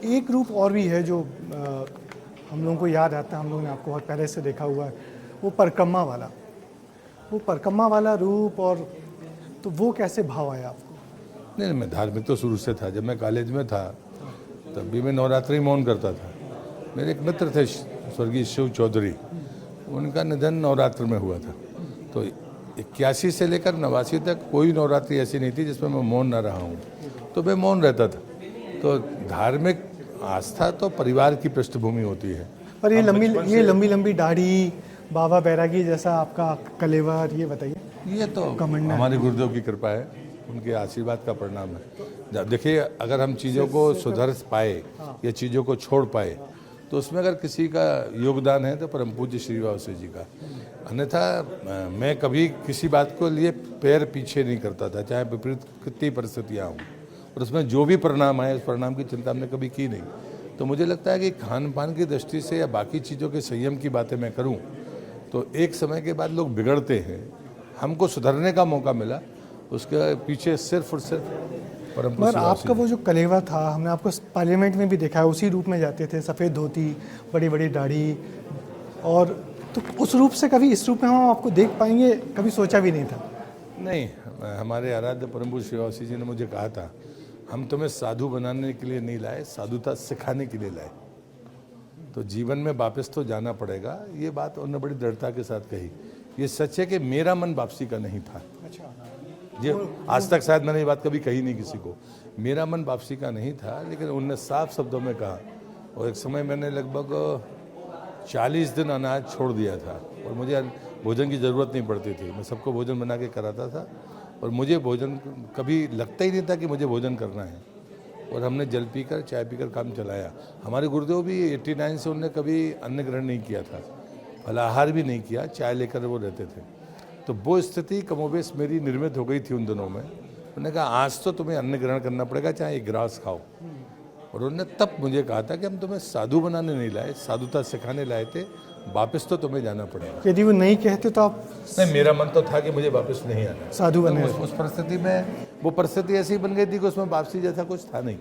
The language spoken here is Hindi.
एक रूप और भी है जो हम लोगों को याद आता है, हम लोगों ने आपको बहुत पहले से देखा हुआ है, वो परिक्रमा वाला, वो परिक्रमा वाला रूप। और तो वो कैसे भाव आया आपको? नहीं, मैं धार्मिक तो शुरू से था। जब मैं कॉलेज में था तब भी मैं नवरात्रि मौन करता था। मेरे एक मित्र थे स्वर्गीय शिव चौधरी, उनका निधन नवरात्र में हुआ था। तो 81 से लेकर 89 तक कोई नवरात्रि ऐसी नहीं थी जिसमें मैं मौन ना रहा हूँ, तो मैं मौन रहता था। तो धार्मिक आस्था तो परिवार की पृष्ठभूमि होती है। पर ये लंबी लंबी दाढ़ी, बाबा बैरागी जैसा आपका कलेवर, ये बताइए। ये तो हमारे गुरुदेव की कृपा है, उनके आशीर्वाद का परिणाम है। देखिए, अगर हम चीज़ों को सुधर पाए या चीज़ों को छोड़ पाए तो उसमें अगर किसी का योगदान है तो परम पूज्य श्री वावसे जी का। अन्यथा मैं कभी किसी बात को लिए पैर पीछे नहीं करता था, चाहे विपरीत कितनी परिस्थितियाँ हों, और उसमें जो भी परिणाम आए उस परिणाम की चिंता हमने कभी की नहीं। तो मुझे लगता है कि खान पान की दृष्टि से या बाकी चीज़ों के संयम की बातें मैं करूँ तो एक समय के बाद लोग बिगड़ते हैं। हमको सुधरने का मौका मिला, उसके पीछे सिर्फ और सिर्फ परम पूज्य। आपका वो जो कलेवा था, हमने आपको पार्लियामेंट में भी देखा है, उसी रूप में जाते थे, सफ़ेद धोती, बड़ी बड़ी दाढ़ी। और तो उस रूप से कभी इस रूप में हम आपको देख पाएंगे, कभी सोचा भी नहीं था? नहीं, हमारे आराध्य परम पूज्य श्री वावसे जी ने मुझे कहा था, हम तुम्हें साधु बनाने के लिए नहीं लाए, साधुता सिखाने के लिए लाए। तो जीवन में वापस तो जाना पड़ेगा। ये बात उन्होंने बड़ी दृढ़ता के साथ कही। ये सच है कि मेरा मन वापसी का नहीं था। अच्छा। ये आज तक शायद मैंने ये बात कभी कही नहीं किसी को। मेरा मन वापसी का नहीं था, लेकिन उन्होंने साफ शब्दों में कहा। और एक समय मैंने लगभग 40 दिन अनाज छोड़ दिया था और मुझे भोजन की ज़रूरत नहीं पड़ती थी। मैं सबको भोजन बना के कराता था और मुझे भोजन कभी लगता ही नहीं था कि मुझे भोजन करना है। और हमने जल पीकर, चाय पीकर काम चलाया। हमारे गुरुदेव भी 89 से उन्होंने कभी अन्न ग्रहण नहीं किया था, फलाहार भी नहीं किया, चाय लेकर वो रहते थे। तो वो स्थिति कमोबेश मेरी निर्मित हो गई थी उन दिनों में। उन्होंने कहा, आज तो तुम्हें अन्न ग्रहण करना पड़ेगा, चाहे एक ग्रास खाओ। और उन्होंने तब मुझे कहा था कि हम तुम्हें साधु बनाने नहीं लाए, साधुता सिखाने लाए थे, वापस तो तुम्हें जाना पड़ेगा। यदि वो नहीं कहते तो आप? नहीं, मेरा मन तो था कि मुझे वापस नहीं आना, साधु बनने। उस परिस्थिति में वो परिस्थिति ऐसी बन गई थी कि उसमें वापसी जैसा कुछ था नहीं।